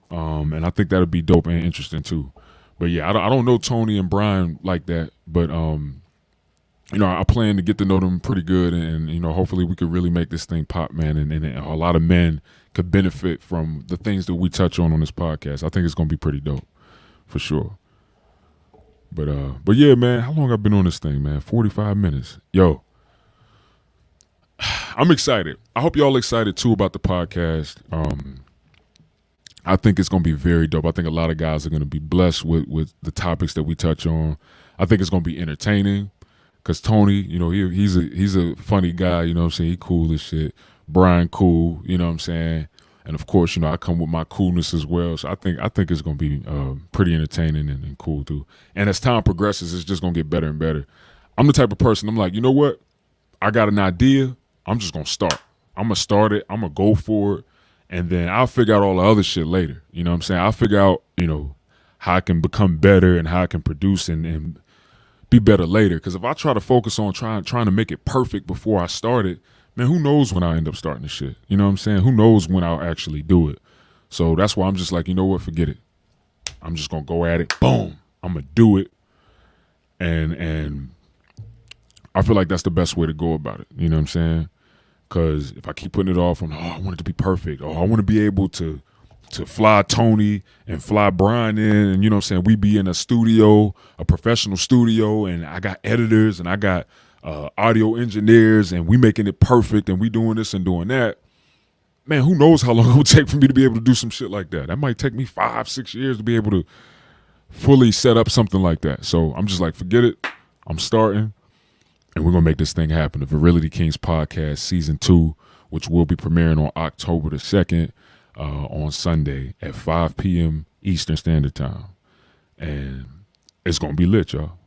And I think that'll be dope and interesting too. But yeah, I don't know Tony and Brian like that, but I plan to get to know them pretty good, and hopefully we could really make this thing pop, man. And a lot of men could benefit from the things that we touch on this podcast. I think it's gonna be pretty dope, for sure. But yeah, man, how long I've been on this thing, man? 45 minutes. Yo, I'm excited. I hope y'all excited too about the podcast. I think it's gonna be very dope. I think a lot of guys are gonna be blessed with the topics that we touch on. I think it's gonna be entertaining. Cause Tony, he's a funny guy, you know what I'm saying? He cool as shit. Brian cool, you know what I'm saying? And of course, I come with my coolness as well. So I think it's gonna be pretty entertaining and cool too. And as time progresses, it's just gonna get better and better. I'm the type of person, I'm like, you know what? I got an idea, I'm just gonna start. I'm gonna start it, I'm gonna go for it, and then I'll figure out all the other shit later. You know what I'm saying? I'll figure out, how I can become better and how I can produce and be better later. Because if I try to focus on trying to make it perfect before I start it, man, who knows when I end up starting this shit? You know what I'm saying? Who knows when I'll actually do it? So that's why I'm just like, you know what? Forget it. I'm just gonna go at it. Boom. I'm gonna do it. And I feel like that's the best way to go about it. You know what I'm saying? Because if I keep putting it off on, I want it to be perfect. I want to be able to fly Tony and fly Brian in, and you know what I'm saying, we be in a studio, a professional studio, and I got editors and I got audio engineers, and we making it perfect, and we doing this and doing that. Man, who knows how long it would take for me to be able to do some shit like that. That might take me 5-6 years to be able to fully set up something like that. So I'm just like, forget it. I'm starting, and we're gonna make this thing happen. The Virility Kings podcast season 2, which will be premiering on October the 2nd. On Sunday at 5 p.m. Eastern Standard Time. And it's going to be lit, y'all.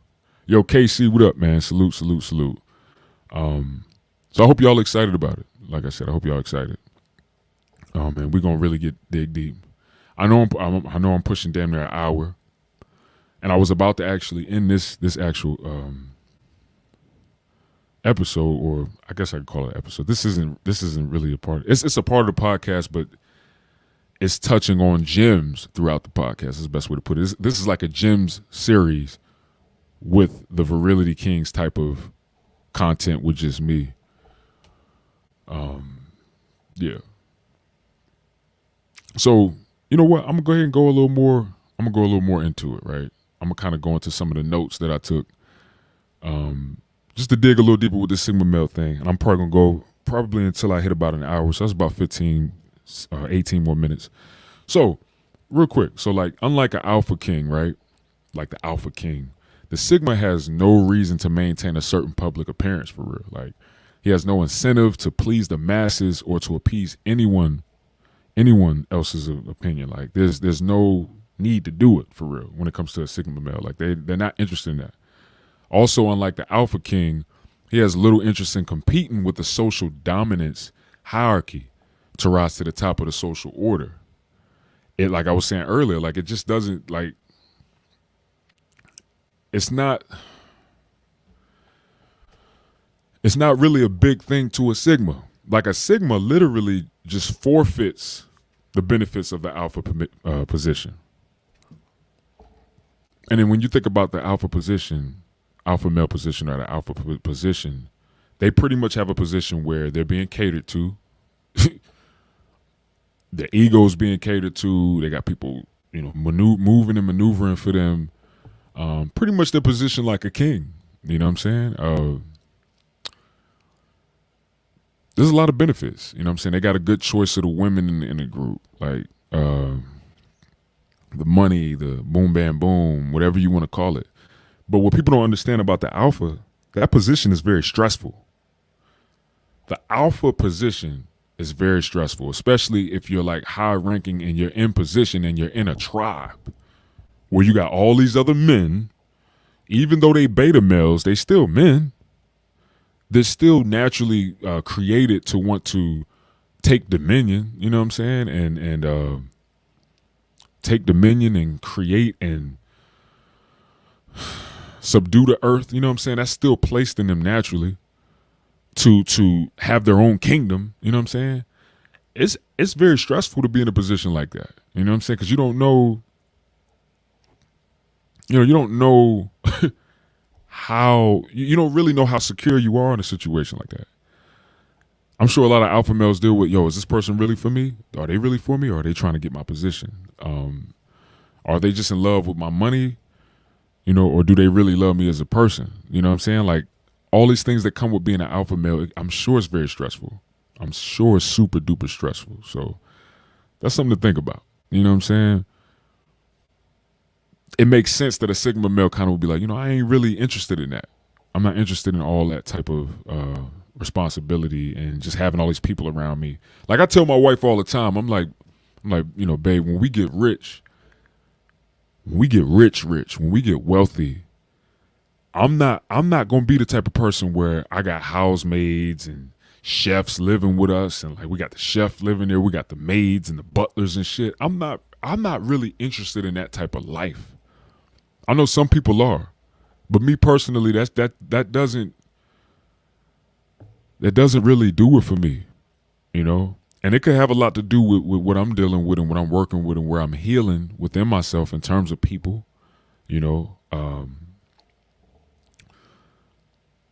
Yo, KC, what up, man? Salute, salute, salute. So I hope y'all excited about it. Like I said, I hope y'all excited. And we're going to really dig deep. I know I'm pushing damn near an hour. And I was about to actually end this actual episode, or I guess I could call it an episode. This isn't really a part. It's a part of the podcast, but it's touching on gems throughout the podcast. Is the best way to put it. This is like a gems series with the Virility Kings type of content with just me. Yeah. So you know what? I'm gonna go ahead and go a little more. I'm gonna go a little more into it, right? I'm gonna kind of go into some of the notes that I took, just to dig a little deeper with this Sigma male thing. And I'm probably gonna go until I hit about an hour. So that's about 18 more minutes. So real quick, so like unlike an alpha king, right? Like the alpha king, the Sigma has no reason to maintain a certain public appearance, for real. Like he has no incentive to please the masses or to appease anyone else's opinion. Like there's no need to do it, for real, when it comes to a Sigma male. Like they're not interested in that. Also, unlike the alpha king, he has little interest in competing with the social dominance hierarchy to rise to the top of the social order. It, like I was saying earlier, like it just doesn't, like, it's not really a big thing to a Sigma. Like a Sigma literally just forfeits the benefits of the alpha position. And then when you think about the alpha male position, or the alpha position, they pretty much have a position where they're being catered to. Their ego's being catered to. They got people, moving and maneuvering for them. Pretty much their position like a king. You know what I'm saying? There's a lot of benefits. You know what I'm saying? They got a good choice of the women in the group. Like the money, the boom, bam, boom, whatever you want to call it. But what people don't understand about the alpha, that position is very stressful. The alpha position is very stressful, especially if you're like high ranking and you're in position and you're in a tribe where you got all these other men, Even though they beta males, they still men. They're still naturally created to want to take dominion. You know what I'm saying? And take dominion and create and subdue the earth. You know what I'm saying? That's still placed in them naturally to have their own kingdom. You know what I'm saying? It's very stressful to be in a position like that. You know what I'm saying? Because you don't know. You don't know how you don't really know how secure you are in a situation like that. I'm sure a lot of alpha males deal with, is this person really for me? Are they really for me, or are they trying to get my position? Are they just in love with my money? Or do they really love me as a person? You know what I'm saying? Like all these things that come with being an alpha male, I'm sure it's very stressful. I'm sure it's super duper stressful. So that's something to think about. You know what I'm saying? It makes sense that a Sigma male kind of would be like, I ain't really interested in that. I'm not interested in all that type of responsibility and just having all these people around me. Like I tell my wife all the time, I'm like, babe, when we get rich, when we get wealthy, I'm not gonna be the type of person where I got housemaids and chefs living with us, and like we got the chef living there, we got the maids and the butlers and shit. I'm not really interested in that type of life. I know some people are, but me personally, that doesn't really do it for me, And it could have a lot to do with what I'm dealing with and what I'm working with and where I'm healing within myself in terms of people,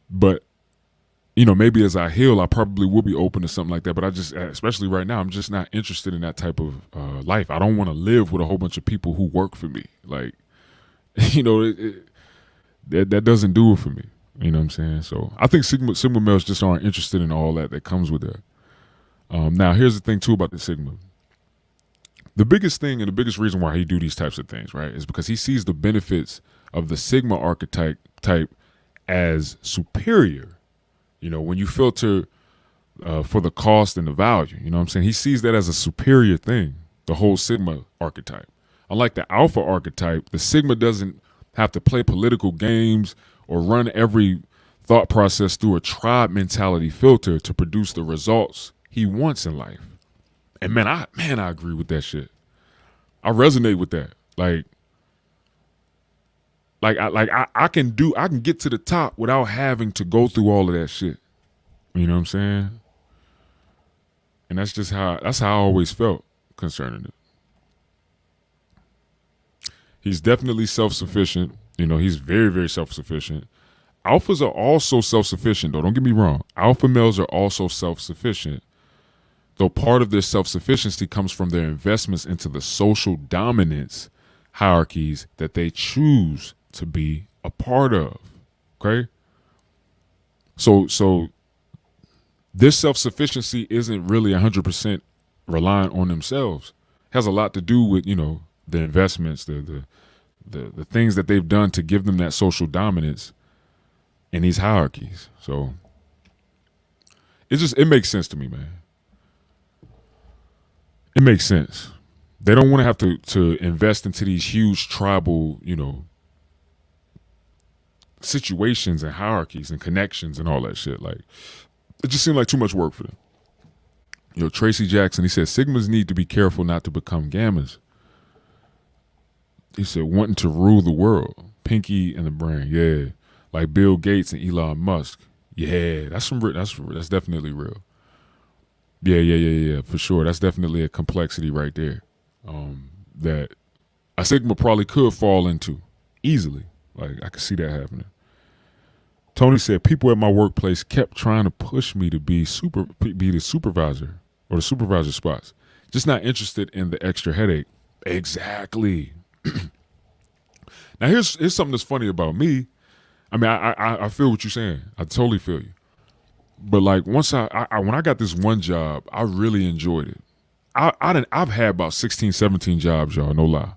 But maybe as I heal, I probably will be open to something like that. But I just, especially right now, I'm just not interested in that type of life. I don't want to live with a whole bunch of people who work for me. Like, that doesn't do it for me. You know what I'm saying? So I think Sigma males just aren't interested in all that comes with that. Now, here's the thing, too, about the Sigma. The biggest thing and the biggest reason why he do these types of things, right, is because he sees the benefits of the Sigma archetype as superior. When you filter for the cost and the value, you know what I'm saying? He sees that as a superior thing, the whole Sigma archetype. Unlike the Alpha archetype, the Sigma doesn't have to play political games or run every thought process through a tribe mentality filter to produce the results he wants in life. And man, I agree with that shit. I resonate with that. I can get to the top without having to go through all of that shit. You know what I'm saying? And that's how I always felt concerning it. He's definitely self-sufficient. He's very, very self-sufficient. Alphas are also self-sufficient, though. Don't get me wrong. Alpha males are also self-sufficient, though part of their self-sufficiency comes from their investments into the social dominance hierarchies that they choose to be a part of. Okay? So this self-sufficiency isn't really 100% reliant on themselves. It has a lot to do with, the investments, the things that they've done to give them that social dominance in these hierarchies. So it makes sense to me, man. It makes sense. They don't want to have to invest into these huge tribal, situations and hierarchies and connections and all that shit. Like, it just seemed like too much work for them. Tracy Jackson, he said, Sigmas need to be careful not to become Gammas. He said, wanting to rule the world. Pinky and the brain, yeah. Like Bill Gates and Elon Musk. Yeah, that's definitely real. Yeah, for sure. That's definitely a complexity right there. That a Sigma probably could fall into easily. Like, I could see that happening. Tony said, people at my workplace kept trying to push me to be the supervisor or the supervisor spots. Just not interested in the extra headache. Exactly. Now, here's something that's funny about me. I mean, I feel what you're saying. I totally feel you. But like once when I got this one job, I really enjoyed it. I've had about 16, 17 jobs, y'all, no lie.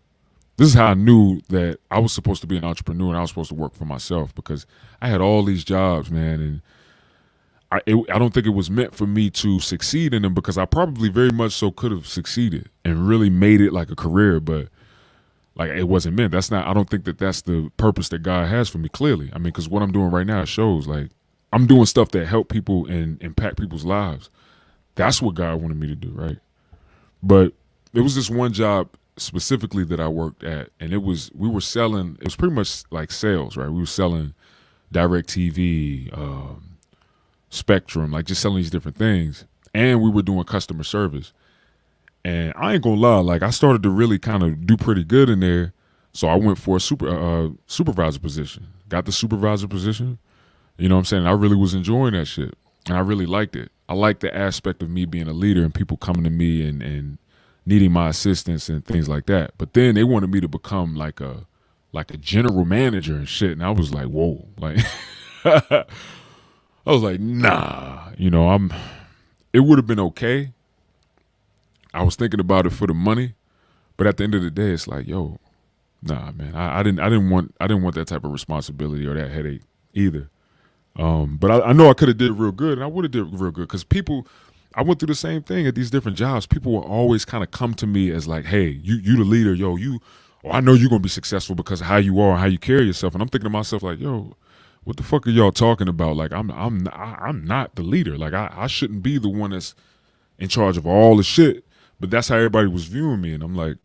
This is how I knew that I was supposed to be an entrepreneur and I was supposed to work for myself, because I had all these jobs, man, and I don't think it was meant for me to succeed in them, because I probably very much so could have succeeded and really made it like a career. But Like it wasn't meant. That's not. I don't think that that's the purpose that God has for me. Clearly, I mean, because what I'm doing right now shows like I'm doing stuff that help people and impact people's lives. That's what God wanted me to do, right? But it was this one job specifically that I worked at, and we were selling. It was pretty much like sales, right? We were selling direct TV, Spectrum, like just selling these different things, and we were doing customer service. And I ain't gonna lie, like I started to really kind of do pretty good in there. So I went for a supervisor position. Got the supervisor position. You know what I'm saying? I really was enjoying that shit. And I really liked it. I liked the aspect of me being a leader and people coming to me and needing my assistance and things like that. But then they wanted me to become like a general manager and shit. And I was like, whoa. Like I was like, nah. You know, it would have been okay. I was thinking about it for the money, but at the end of the day, it's like, yo, nah, man. I didn't want that type of responsibility or that headache either. But I know I could have did real good, and I would have did real good because people, I went through the same thing at these different jobs. People will always kind of come to me as like, hey, you the leader, yo, I know you're gonna be successful because of how you are and how you carry yourself. And I'm thinking to myself like, yo, what the fuck are y'all talking about? Like I'm not the leader. Like I shouldn't be the one that's in charge of all the shit. But that's how everybody was viewing me, and I'm like,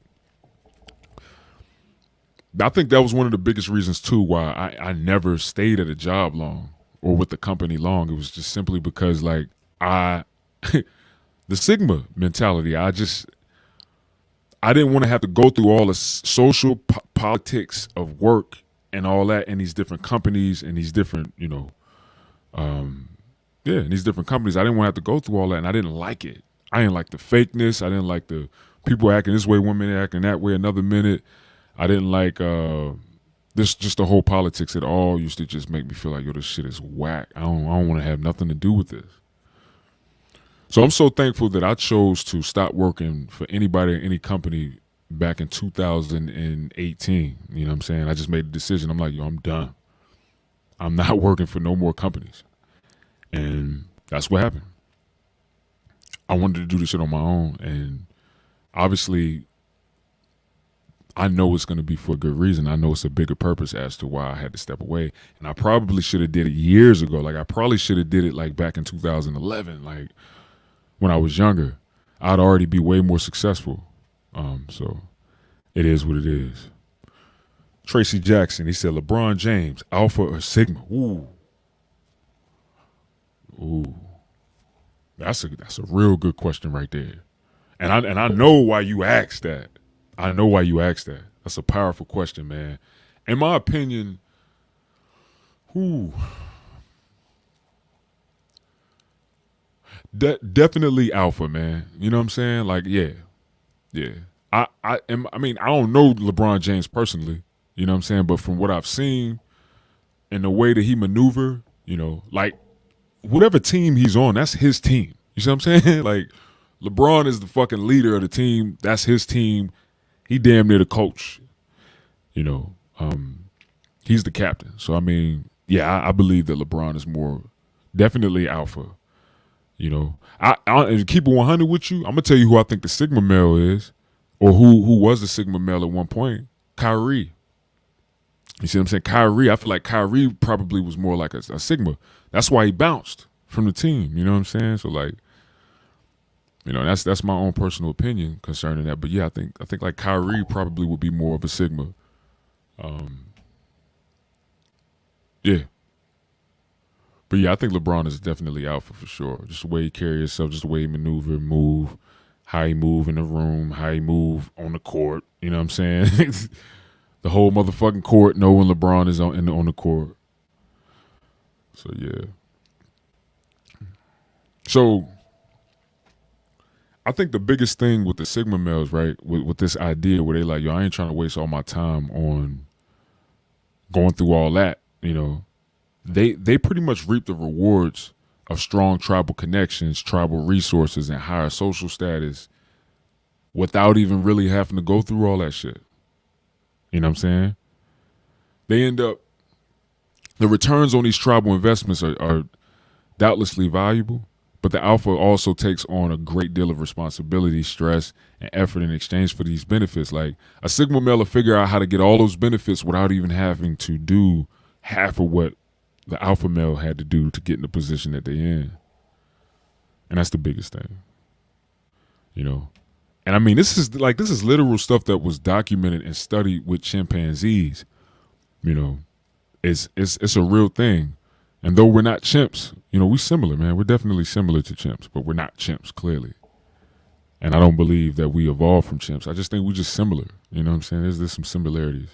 I think that was one of the biggest reasons too why I never stayed at a job long or with the company long. It was just simply because like the Sigma mentality. I didn't want to have to go through all the social politics of work and all that in these different companies and these different, in these different companies. I didn't want to have to go through all that, and I didn't like it. I didn't like the fakeness. I didn't like the people acting this way one minute, acting that way another minute. I didn't like just the whole politics at all. Used to just make me feel like, yo, this shit is whack. I don't want to have nothing to do with this. So I'm so thankful that I chose to stop working for anybody or any company back in 2018. You know what I'm saying? I just made a decision. I'm like, yo, I'm done. I'm not working for no more companies. And that's what happened. I wanted to do this shit on my own, and obviously I know it's going to be for a good reason. I know it's a bigger purpose as to why I had to step away, and I probably should have did it years ago. Like I probably should have did it like back in 2011, like when I was younger. I'd already be way more successful. So it is what it is. Tracy Jackson, he said LeBron James, Alpha or Sigma? Ooh. That's a real good question right there. And I know why you asked that. I know why you asked that. That's a powerful question, man. In my opinion, definitely Alpha, man. You know what I'm saying? Like, yeah. I mean, I don't know LeBron James personally, you know what I'm saying? But from what I've seen and the way that he maneuver, like whatever team he's on, that's his team. You see what I'm saying? Like LeBron is the fucking leader of the team. That's his team. He damn near the coach. He's the captain. So I mean, yeah, I believe that LeBron is more definitely Alpha. I keep it 100 with you. I'm gonna tell you who I think the Sigma male is, or who was the Sigma male at one point. Kyrie. You see what I'm saying? Kyrie. I feel like Kyrie probably was more like a Sigma. That's why he bounced from the team. You know what I'm saying? So like, that's my own personal opinion concerning that. But yeah, I think like Kyrie probably would be more of a Sigma. Yeah. But yeah, I think LeBron is definitely Alpha for sure. Just the way he carry himself, just the way he move, how he move in the room, how he move on the court. You know what I'm saying? The whole motherfucking court know when LeBron is on the court. So yeah. So I think the biggest thing with the Sigma males, right, with this idea where they like, yo, I ain't trying to waste all my time on going through all that, they pretty much reap the rewards of strong tribal connections, tribal resources, and higher social status without even really having to go through all that shit. You know what I'm saying? They end up, the returns on these tribal investments are doubtlessly valuable, But the alpha also takes on a great deal of responsibility, stress, and effort in exchange for these benefits. Like a sigma male will figure out how to get all those benefits without even having to do half of what the alpha male had to do to get in the position that they're in. And that's the biggest thing, you know. And I mean, this is literal stuff that was documented and studied with chimpanzees. You know, it's a real thing. And though we're not chimps, you know, we're similar, man. We're definitely similar to chimps, but we're not chimps, clearly. And I don't believe that we evolved from chimps. I just think we're just similar. You know what I'm saying? There's some similarities.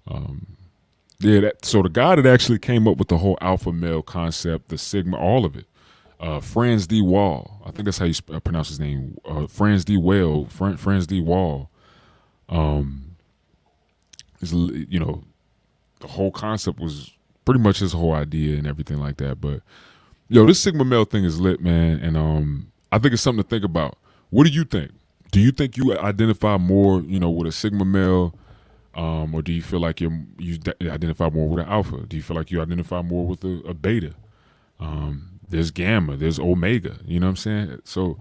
So the guy that actually came up with the whole alpha male concept, the sigma, all of it, Franz D. Wall. I think that's how you pronounce his name. Franz D. Franz D. Wall. Is, you know, the whole concept was pretty much his whole idea and everything like that. But yo, this sigma male thing is lit, man, and I think it's something to think about. What do you think? Do you think you identify more, you know, with a sigma male, or do you feel like you identify more with an alpha? Do you feel like you identify more with a beta? There's gamma, there's omega. You know what I'm saying? So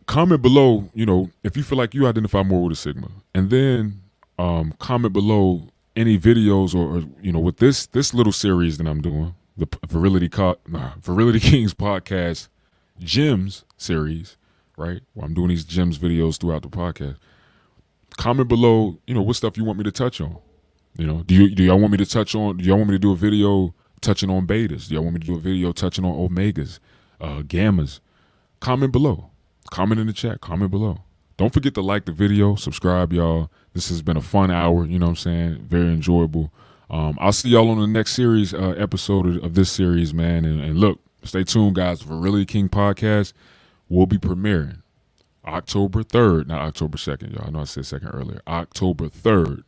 comment below, you know, if you feel like you identify more with a sigma, and then comment below any videos or you know, with this little series that I'm doing, the Virility Kings podcast gems series, right? Where I'm doing these gems videos throughout the podcast. Comment below, you know, what stuff you want me to touch on. You know, do y'all want me to touch on? Do y'all want me to do a video touching on betas? Do y'all want me to do a video touching on omegas, gammas? Comment below. Comment in the chat. Comment below. Don't forget to like the video, subscribe, y'all. This has been a fun hour, you know what I'm saying? Very enjoyable. I'll see y'all on the next series episode of this series, man. And look, stay tuned, guys. Virility King podcast will be premiering October 3rd, not October 2nd, y'all. I know I said 2nd earlier. October 3rd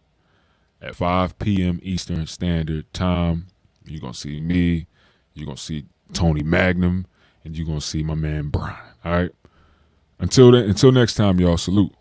at 5 p.m. Eastern Standard Time. You're going to see me, you're going to see Tony Magnum, and you're going to see my man Brian, all right? Until next time, y'all, salute.